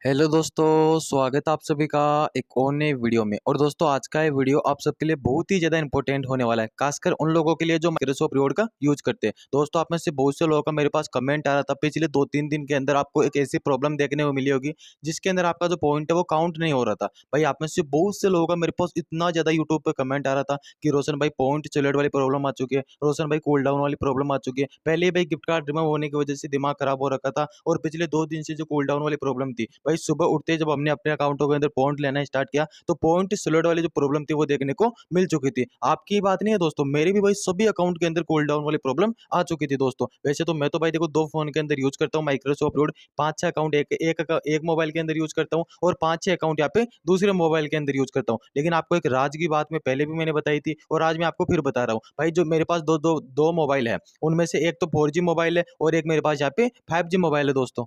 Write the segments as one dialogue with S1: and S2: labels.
S1: Hello दोस्तों, स्वागत है आप सभी का एक और नए वीडियो में। और दोस्तों, आज का ये वीडियो आप सबके लिए बहुत ही ज़्यादा इंपॉर्टेंट होने वाला है, खासकर उन लोगों के लिए जो माइक्रोसॉफ्ट वर्ड का यूज करते हैं। दोस्तों, आप में से बहुत से लोगों का मेरे पास कमेंट आ रहा था, पिछले 2-3 दिन के अंदर आपको एक ऐसी प्रॉब्लम देखने को मिली होगी जिसके अंदर आपका जो पॉइंट है वो काउंट नहीं हो रहा था। भाई, आप में से बहुत से लोगों का मेरे पास इतना ज़्यादा यूट्यूब पर कमेंट आ रहा था कि रोशन भाई पॉइंट सिलेक्ट वाली प्रॉब्लम आ चुकी है, रोशन भाई कूल डाउन वाली प्रॉब्लम आ चुकी है। पहले भाई गिफ्ट कार्ड रिमूव होने की वजह से दिमाग खराब हो रखा था, और पिछले 2 दिन से जो कूल डाउन वाली प्रॉब्लम थी, भाई सुबह उठते ही जब हमने अपने अकाउंटों के अंदर पॉइंट लेना स्टार्ट किया तो पॉइंट सिलेक्ट वाली जो प्रॉब्लम थी वो देखने को मिल चुकी थी। आपकी ही बात नहीं है दोस्तों, मेरे भी भाई सभी अकाउंट के अंदर कूल डाउन वाली प्रॉब्लम आ चुकी थी दोस्तों। वैसे तो मैं तो भाई देखो 2 फोन के अंदर यूज करता हूँ माइक्रोसॉफ्ट वर्ड, 5-6 अकाउंट एक मोबाइल के अंदर यूज करता हूँ, और 5-6 अकाउंट यहाँ पे दूसरे मोबाइल के अंदर यूज करता हूँ। लेकिन आपको एक राज की बात मैं पहले भी मैंने बताई थी, और आज मैं आपको फिर बता रहा हूँ। भाई, जो मेरे पास दो मोबाइल है, उनमें से एक तो 4G मोबाइल है और एक मेरे पास यहाँ पे 5G मोबाइल है दोस्तों।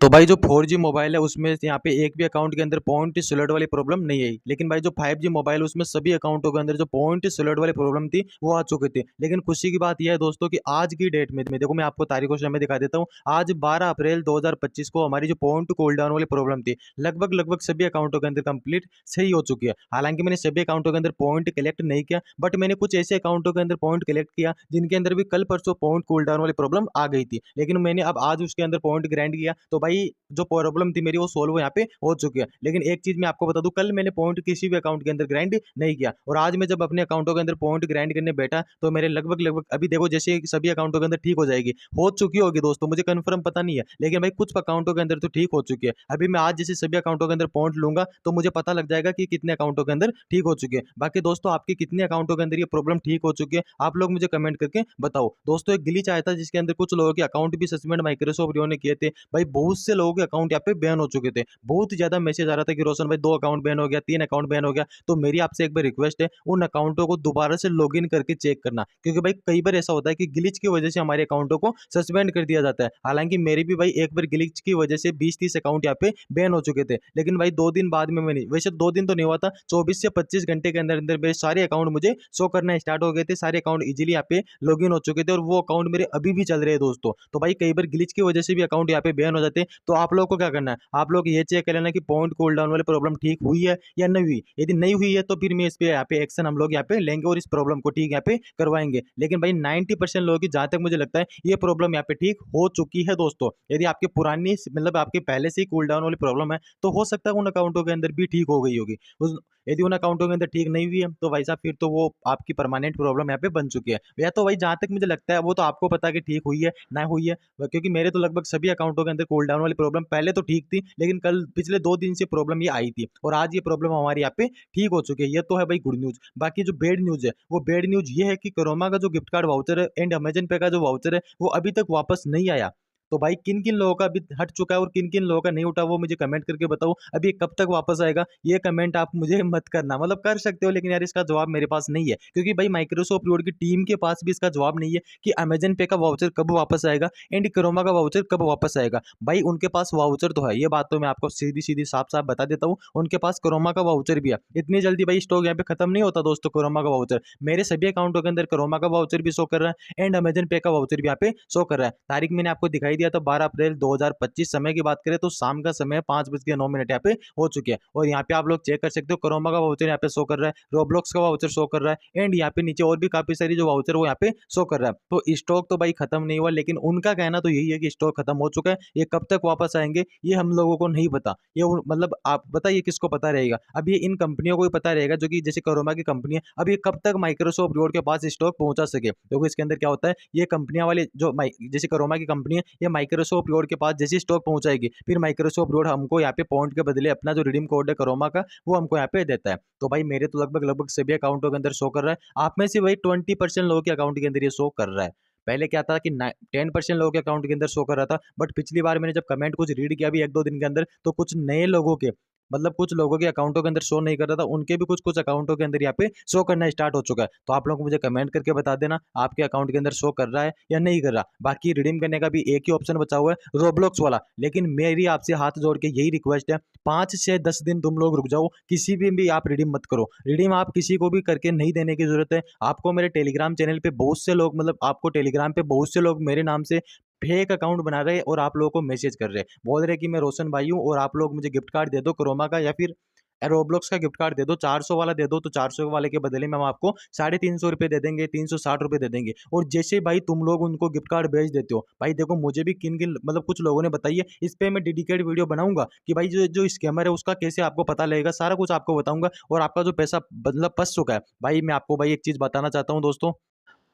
S1: तो भाई, जो 4G मोबाइल है उसमें यहाँ पे एक भी अकाउंट के अंदर पॉइंट सिलेक्ट वाली प्रॉब्लम नहीं आई। लेकिन भाई, जो 5G मोबाइल है उसमें सभी अकाउंटों के अंदर जो पॉइंट सिलेक्ट वाली प्रॉब्लम थी वो आ चुकी थी। लेकिन खुशी की बात यह है दोस्तों कि आज की डेट में देखो, मैं आपको तारीख और समय दिखा देता हूँ। आज 12 अप्रैल 2025 को हमारी जो पॉइंट कूल डाउन वाली प्रॉब्लम थी, लगभग लगभग सभी अकाउंटों के अंदर कंप्लीट सही हो चुकी है। हालांकि मैंने सभी अकाउंटों के अंदर पॉइंट कलेक्ट नहीं किया, बट मैंने कुछ ऐसे अकाउंटों के अंदर पॉइंट कलेक्ट किया जिनके अंदर भी कल परसों पॉइंट कूल डाउन वाली प्रॉब्लम आ गई थी। लेकिन मैंने अब आज उसके अंदर पॉइंट ग्राइंड किया, तो भाई जो प्रॉब्लम थी मेरी वो सोल्व यहाँ पे हो चुकी है। लेकिन एक चीज मैं आपको बता दूं, कल मैंने पॉइंट किसी भी अकाउंट के अंदर ग्राइंड नहीं किया, और आज मैं जब अपने अकाउंटों के अंदर पॉइंट ग्राइंड करने बैठा तो मेरे लगभग लगभग अभी देखो, जैसे सभी अकाउंटों के अंदर ठीक हो जाएगी, हो चुकी होगी दोस्तों, मुझे कंफर्म पता नहीं है, लेकिन भाई कुछ अकाउंटों के अंदर तो ठीक हो चुकी है। अभी मैं आज जैसे सभी अकाउंटों के अंदर पॉइंट लूंगा तो मुझे पता लग जाएगा कि कितने अकाउंटों के अंदर ठीक हो चुकी है। बाकी दोस्तों, आपके कितने अकाउंटों के अंदर ये प्रॉब्लम ठीक हो चुकी है, आप लोग मुझे कमेंट करके बताओ। दोस्तों, एक ग्लिच आया था जिसके अंदर कुछ लोगों के अकाउंट भी सस्पेंड माइक्रोसॉफ्ट ने किए थे। भाई, बहुत से लोगों के अकाउंट यहाँ पे बैन हो चुके थे। बहुत ही ज़्यादा मैसेज आ रहा था कि रोशन भाई 2 अकाउंट बैन हो गया, 3 अकाउंट बैन हो गया। तो मेरी आपसे एक बार रिक्वेस्ट है, उन अकाउंटों को दोबारा से लॉगिन करके चेक करना, क्योंकि भाई कई बार ऐसा होता है कि ग्लिच की वजह से हमारे अकाउंटों को सस्पेंड कर दिया जाता है। हालांकि मेरे भी भाई एक बार ग्लिच की वजह से 20-30 अकाउंट यहाँ पे बैन हो चुके थे। लेकिन भाई 2 दिन बाद में मैंने, वैसे 2 दिन तो नहीं हुआ था, 24 से 25 घंटे के अंदर अंदर मेरे सारे अकाउंट मुझे शो करना स्टार्ट हो गए थे। सारे अकाउंट इजीली यहाँ पे लॉगिन हो चुके थे, और वो अकाउंट मेरे अभी भी चल रहे हैं दोस्तों। तो भाई, कई बार ग्लिच की वजह से भी अकाउंट यहाँ पे बैन हो जाते हैं। तो आप लोगों को क्या करना है, आप लोग ये चेक कर लेना कि पॉइंट कूल डाउन वाली प्रॉब्लम ठीक हुई है या नहीं हुई। यदि नहीं हुई है तो फिर मैं इस पे यहाँ पे एक्शन हम लोग यहाँ पे लेंगे और इस प्रॉब्लम को ठीक यहाँ पे करवाएंगे। लेकिन भाई 90% लोगों की, जहां तक मुझे लगता है, ये प्रॉब्लम यहाँ पे ठीक हो चुकी है दोस्तों। यदि आपकी पुरानी, मतलब आपके पहले से ही कूल डाउन वाली प्रॉब्लम है, तो हो सकता है उन अकाउंटों के अंदर भी ठीक हो गई होगी। यदि उन अकाउंटों के अंदर ठीक नहीं हुई है तो भाई साहब फिर तो वो आपकी परमानेंट प्रॉब्लम यहाँ पे बन चुकी है। या तो भाई, जहां तक मुझे लगता है वो तो आपको पता है कि ठीक हुई है ना हुई है, क्योंकि मेरे तो लगभग सभी अकाउंटों के अंदर कूल डाउन वाली प्रॉब्लम पहले तो ठीक थी, लेकिन कल पिछले 2 दिन से प्रॉब्लम ये आई थी, और आज ये प्रॉब्लम हमारी यहाँ पे ठीक हो चुकी है। ये तो है भाई गुड न्यूज। बाकी जो बैड न्यूज है, वो बैड न्यूज ये है कि क्रोमा का जो गिफ्ट कार्ड वाउचर है एंड अमेजन पे का जो वाउचर है वो अभी तक वापस नहीं आया। तो भाई, किन किन लोगों का अभी हट चुका है और किन किन लोगों का नहीं उठा, वो मुझे कमेंट करके बताओ। अभी कब तक वापस आएगा ये कमेंट आप मुझे मत करना, मतलब कर सकते हो, लेकिन यार इसका जवाब मेरे पास नहीं है, क्योंकि भाई माइक्रोसॉफ्ट वर्ड की टीम के पास भी इसका जवाब नहीं है कि अमेजन पे का वाउचर कब वापस आएगा एंड क्रोमा का वाउचर कब वापस आएगा। भाई, उनके पास वाउचर तो है, ये बात तो मैं आपको सीधी सीधी साफ साफ बता देता हूँ, उनके पास क्रोमा का वाउचर भी है। इतनी जल्दी भाई स्टॉक यहाँ पे खत्म नहीं होता दोस्तों क्रोमा का वाउचर। मेरे सभी अकाउंटों के अंदर क्रोमा का वाउचर भी शो कर रहा है एंड अमेजन पे का वाउचर भी यहाँ पे शो कर रहा है। तारीख मैंने आपको दिखाई दिया था 12 अप्रैल 2025। समय की बात करें तो शाम का समय 5:09 यहाँ पे हो चुके हैं, और यहाँ पे आप लोग चेक कर सकते हो क्रोमा का वाउचर यहाँ पे शो कर रहा है, रोब्लॉक्स का वाउचर शो कर रहा है, एंड यहाँ पे नीचे और भी काफी सारी जो वाउचर वो यहाँ पे शो कर रहा है। तो स्टॉक तो भाई खत्म नहीं हुआ, लेकिन उनका कहना तो यही है कि स्टॉक खत्म हो चुका है। ये कब तक वापस आएंगे ये हम लोगों को नहीं पता। ये मतलब आप बताइए किसको पता रहेगा। अब ये इन कंपनियों को ही पता रहेगा, जो कि जैसे क्रोमा की कंपनी है, अब ये कब तक माइक्रोसॉफ्ट वर्ड के पास स्टॉक पहुंचा सके। देखो, इसके अंदर क्या होता है, ये कंपनियां वाले जो जैसे क्रोमा की कंपनी है, ये माइक्रोसॉफ्ट वर्ड के पास जैसे स्टॉक पहुंचाएगी, फिर माइक्रोसॉफ्ट वर्ड हमको यहाँ पे पॉइंट के बदले अपना जो रिडीम कोड है क्रोमा का, वो हमको यहाँ पे देता है। तो भाई, मेरे तो लगभग लगभग सभी अकाउंटों के अंदर शो कर रहा है। आप में से भाई 20% लोगों के अकाउंट के अंदर ये शो कर रहा है। पहले क्या था कि 10% लोगों के अकाउंट के अंदर शो कर रहा था, बट पिछली बार मैंने जब कमेंट कुछ रीड किया भी 1-2 दिन के अंदर, तो कुछ नए लोगों के, मतलब कुछ लोगों के अकाउंटों के अंदर शो नहीं कर रहा था, उनके भी कुछ कुछ अकाउंटों के अंदर यहाँ पे शो करना स्टार्ट हो चुका है। तो आप लोग मुझे कमेंट करके बता देना आपके अकाउंट के अंदर शो कर रहा है या नहीं कर रहा। बाकी रिडीम करने का भी एक ही ऑप्शन बचा हुआ है, रोब्लॉक्स वाला। लेकिन मेरी आपसे हाथ जोड़ के यही रिक्वेस्ट है, 5 से 10 दिन तुम लोग रुक जाओ, किसी भी आप रिडीम मत करो। रिडीम आप किसी को भी करके नहीं देने की जरूरत है। आपको मेरे टेलीग्राम चैनल पे बहुत से लोग, मतलब आपको टेलीग्राम पे बहुत से लोग मेरे नाम से फेक अकाउंट बना रहे हैं और आप लोगों को मैसेज कर रहे हैं, बोल रहे कि मैं रोशन भाई हूँ और आप लोग मुझे गिफ्ट कार्ड दे दो क्रोमा का या फिर रोब्लॉक्स का गिफ्ट कार्ड दे दो, 400 वाला दे दो, तो 400 वाले के बदले में हम आपको 350 रुपये दे देंगे, 360 रुपये दे देंगे। और जैसे भाई तुम लोग उनको गिफ्ट कार्ड भेज देते हो, भाई देखो मुझे भी किन किन मतलब कुछ लोगों ने बताई है, इस पे मैं डेडिकेट वीडियो बनाऊंगा कि भाई जो जो स्कैमर है उसका कैसे आपको पता लगेगा, सारा कुछ आपको बताऊंगा। और आपका जो पैसा मतलब फंस चुका है भाई, मैं आपको भाई एक चीज बताना चाहता हूँ दोस्तों।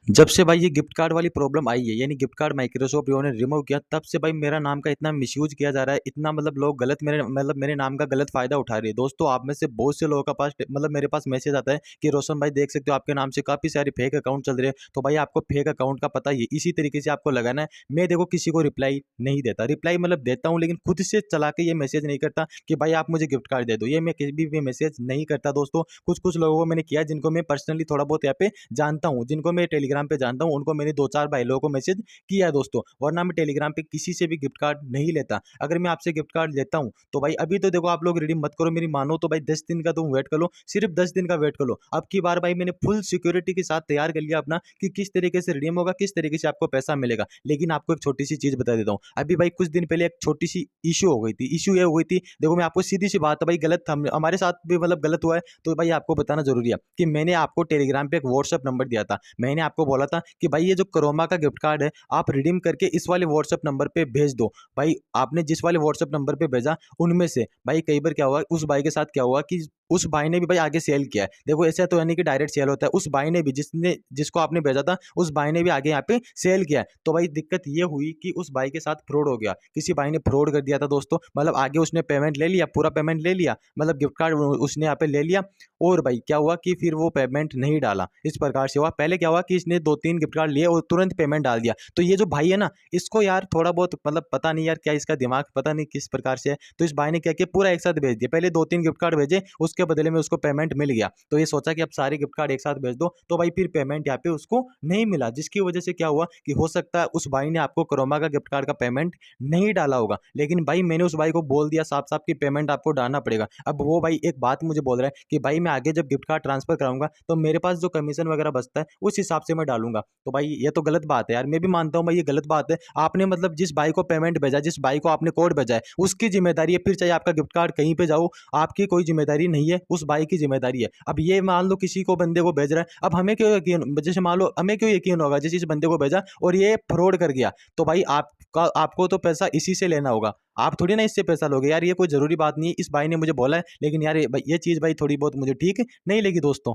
S1: जब से भाई ये गिफ्ट कार्ड वाली प्रॉब्लम आई है, यानी गिफ्ट कार्ड माइक्रोसॉफ्ट ने रिमूव किया, तब से भाई मेरा नाम का इतना मिसयूज किया जा रहा है, इतना मतलब लोग गलत मेरे नाम का गलत फायदा उठा रहे हैं। दोस्तों आप में से बहुत से लोगों का पास मतलब मेरे पास मैसेज आता है कि रोशन भाई देख सकते हो आपके नाम से काफी सारे फेक अकाउंट चल रहे हैं, तो भाई आपको फेक अकाउंट का पता ही इसी तरीके से आपको लगाना है। मैं देखो किसी को रिप्लाई नहीं देता, रिप्लाई मतलब देता हूँ लेकिन खुद से चला के ये मैसेज नहीं करता कि भाई आप मुझे गिफ्ट कार्ड दे दो, ये मैं किसी भी मैसेज नहीं करता दोस्तों। कुछ कुछ लोगों को मैंने किया जिनको मैं पर्सनली थोड़ा बहुत यहाँ पे जानता हूँ, जिनको मैं टेलीग्राम पे जानता हूँ, उनको मैंने 2-4 भाई लोगों को मैसेज किया है दोस्तों, वरना मैं टेलीग्राम पे किसी से भी गिफ्ट कार्ड नहीं लेता। अगर मैं आपसे गिफ्ट कार्ड लेता हूँ तो भाई अभी तो देखो आप लोग रिडीम मत करो, मेरी मानो तो भाई 10 दिन का तुम वेट कर लो, सिर्फ 10 दिन का वेट कर लो। अब की बार भाई मैंने फुल सिक्योरिटी के साथ तैयार कर लिया अपना कि किस तरीके से रिडीम होगा, किस तरीके से आपको पैसा मिलेगा। लेकिन आपको एक छोटी सी चीज बता देता हूँ, अभी भाई कुछ दिन पहले एक छोटी सी इशू हो गई थी। इशू ये हो गई थी, देखो मैं आपको सीधी सी बात है भाई, गलत हमारे साथ भी मतलब गलत हुआ है, तो भाई आपको बताना जरूरी है कि मैंने आपको टेलीग्राम पे एक व्हाट्सएप नंबर दिया था। मैंने आपको बोला था कि भाई ये जो क्रोमा का गिफ्ट कार्ड है आप रिडीम करके इस वाले व्हाट्सएप नंबर पे भेज दो। भाई आपने जिस वाले व्हाट्सएप नंबर पे भेजा, उनमें से भाई कई बार क्या हुआ, उस भाई के साथ क्या हुआ कि उस भाई ने भी भाई आगे सेल किया है। देखो ऐसा तो यानी कि डायरेक्ट सेल होता है, उस भाई ने भी जिसको आपने भेजा था उस भाई ने भी आगे यहाँ पे सेल किया है। तो भाई दिक्कत ये हुई कि उस भाई के साथ फ्रॉड हो गया, किसी भाई ने फ्रॉड कर दिया था दोस्तों। मतलब आगे उसने पेमेंट ले लिया, पूरा पेमेंट ले लिया, मतलब गिफ्ट कार्ड उसने यहाँ पे ले लिया। और भाई क्या हुआ कि फिर वो पेमेंट नहीं डाला, इस प्रकार से हुआ। पहले क्या हुआ कि इसने 2-3 गिफ्ट कार्ड लिए और तुरंत पेमेंट डाल दिया। तो ये जो भाई है ना, इसको यार थोड़ा बहुत मतलब पता नहीं यार क्या इसका दिमाग पता नहीं किस प्रकार से है। तो इस भाई ने क्या किया, पूरा एक साथ भेज दिया। पहले 2-3 गिफ्ट कार्ड भेजे, उसके बदले में उसको पेमेंट मिल गया। तो ये सोचा कि अब सारे गिफ्ट कार्ड एक साथ भेज दो, तो भाई फिर पेमेंट यहाँ पे उसको नहीं मिला, जिसकी वजह से क्या हुआ कि हो सकता है उस भाई ने आपको क्रोमा का गिफ्ट कार्ड का पेमेंट नहीं डाला होगा। लेकिन भाई मैंने उस भाई को बोल दिया साफ साफ कि पेमेंट आपको डालना पड़ेगा। अब वो भाई एक बात मुझे बोल रहा है कि भाई मैं आगे जब गिफ्ट कार्ड ट्रांसफर कराऊंगा तो मेरे पास जो कमीशन वगैरह बचता है उस हिसाब से मैं डालूंगा। तो भाई ये तो गलत बात है यार, मैं भी मानता हूँ भाई ये गलत बात है। आपने मतलब जिस भाई को पेमेंट भेजा, जिस भाई को आपने कोड भेजा है, उसकी जिम्मेदारी है, फिर चाहे आपका गिफ्ट कार्ड कहीं पे जाओ, आपकी कोई जिम्मेदारी नहीं है, उस भाई की जिम्मेदारी है। अब ये मान लो किसी को बंदे को भेज रहा है, अब हमें क्यों यकीन, जैसे मान लो हमें क्यों यकीन होगा जिस बंदे को भेजा और ये फ्रॉड कर गया, तो भाई आपको तो पैसा इसी से लेना होगा, आप थोड़ी ना इससे पैसा लोगे यार। ये कोई जरूरी बात नहीं है, इस भाई ने मुझे बोला है, लेकिन यार ये चीज भाई थोड़ी बहुत मुझे ठीक नहीं लगी दोस्तों।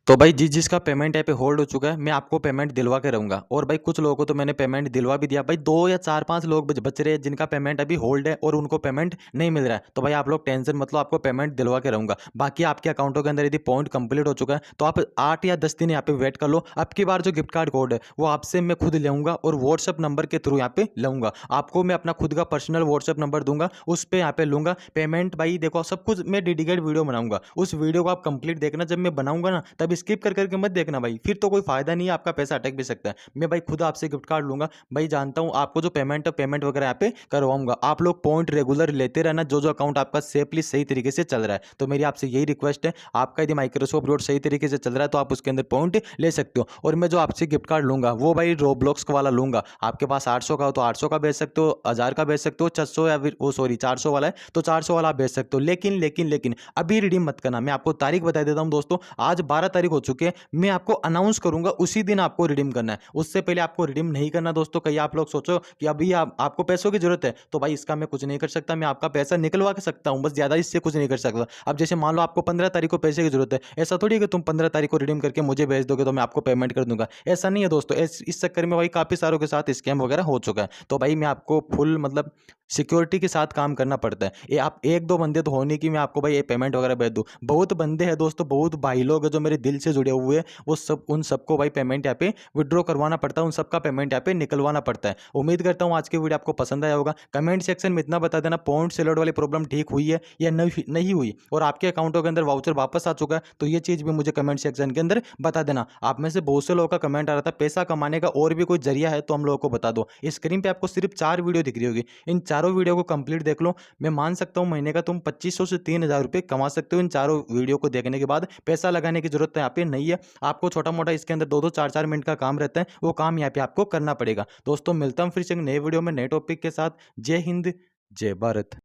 S1: तो भाई जिसका पेमेंट यहाँ पे होल्ड हो चुका है, मैं आपको पेमेंट दिलवा के रहूंगा। और भाई कुछ लोगों को तो मैंने पेमेंट दिलवा भी दिया, भाई 2 या 4-5 लोग बच रहे हैं जिनका पेमेंट अभी होल्ड है और उनको पेमेंट नहीं मिल रहा है। तो भाई आप लोग टेंशन मत लो, आपको पेमेंट दिलवा के रहूंगा। बाकी आपके अकाउंटों के अंदर यदि पॉइंट कंप्लीट हो चुका है तो आप 8 या 10 दिन यहाँ पे वेट कर लो। अब की बार जो गिफ्ट कार्ड कोड है वो आपसे मैं खुद लूंगा और व्हाट्सएप नंबर के थ्रू यहाँ पे लूंगा। आपको मैं अपना खुद का पर्सनल व्हाट्सएप नंबर दूंगा, उस पर यहाँ पे लूंगा पेमेंट। भाई देखो सब कुछ मैं डेडिकेट वीडियो बनाऊंगा, उस वीडियो को आप कंप्लीट देखना। जब मैं बनाऊंगा ना तब स्किप कर करके मत देखना भाई, फिर तो कोई फायदा नहीं है, आपका पैसा अटक भी सकता है। मैं भाई खुद आपसे गिफ्ट कार्ड लूंगा, भाई जानता हूं आपको जो पेमेंट वगैरह यहाँ पे करवाऊंगा। आप लोग पॉइंट रेगुलर लेते रहना, जो अकाउंट आपका सेफली सही तरीके से चल रहा है। तो मेरी आपसे यही रिक्वेस्ट है, आपका यदि माइक्रोसॉफ्ट वर्ड सही तरीके से चल रहा है तो आप उसके अंदर पॉइंट ले सकते हो। और मैं जो आपसे गिफ्ट कार्ड लूंगा वो भाई रोब्लॉक्स वाला लूंगा। आपके पास 800 का हो तो 800 का भेज सकते हो, 1000 का भेज सकते हो, 600 या फिर 400 वाला है तो 400 वाला आप भेज सकते हो। लेकिन लेकिन लेकिन अभी रिडीम मत करना। मैं आपको तारीख बता देता हूं दोस्तों, आज 12 तारीख हो चुके हैं। मैं आपको अनाउंस करूंगा उसी दिन आपको रिडीम करना है, उससे पहले आपको रिडीम नहीं करना दोस्तों। कहीं आप लोग सोचो कि अभी आपको पैसों की जरूरत है, तो भाई इसका मैं कुछ नहीं कर सकता, मैं आपका पैसा निकलवा के सकता हूं बस, ज्यादा इससे कुछ नहीं कर सकता। अब जैसे मान लो आपको 15 तारीख को पैसे की जरूरत है, ऐसा थोड़ी है कि तुम 15 तारीख को रिडीम करके मुझे भेज दोगे तो मैं आपको पेमेंट कर दूंगा, ऐसा नहीं है दोस्तों। इस चक्कर में भाई काफी सारों के साथ स्कैम वगैरह हो चुका है। तो भाई मैं आपको फुल मतलब सिक्योरिटी के साथ काम करना पड़ता है। ये आप 1-2 बंदे तो होने की मैं आपको भाई ये पेमेंट वगैरह भेज दूं, बहुत बंदे हैं दोस्तों, बहुत भाई लोग हैं जो मेरे दिल से जुड़े हुए हैं, वो सब उन सबको भाई पेमेंट यहाँ पे विड्रॉ करवाना पड़ता है, उन सबका पेमेंट यहाँ पे निकलवाना पड़ता है। उम्मीद करता हूँ आज की वीडियो आपको पसंद आया होगा। कमेंट सेक्शन में इतना बता देना पॉइंट सेलर वाली प्रॉब्लम ठीक हुई है या नहीं हुई, और आपके अकाउंटों के अंदर वाउचर वापस आ चुका है तो ये चीज भी मुझे कमेंट सेक्शन के अंदर बता देना। आप में से बहुत से लोगों का कमेंट आ रहा था पैसा कमाने का और भी कोई जरिया है तो हम लोगों को बता दो। स्क्रीन पे आपको सिर्फ 4 वीडियो दिख रही होगी, इन चारों वीडियो को कंप्लीट देख लो। मैं मान सकता हूं महीने का तुम 2500 से 3000 रुपए कमा सकते हो इन चारों वीडियो को देखने के बाद। पैसा लगाने की जरूरत यहाँ पे नहीं है। आपको छोटा मोटा इसके अंदर 2-2 4-4 मिनट का काम रहता है, वो काम यहाँ पे आपको करना पड़ेगा। दोस्तों मिलता हूँ फिर से एक नए वीडियो में नए टॉपिक के साथ। जय हिंद, जय भारत।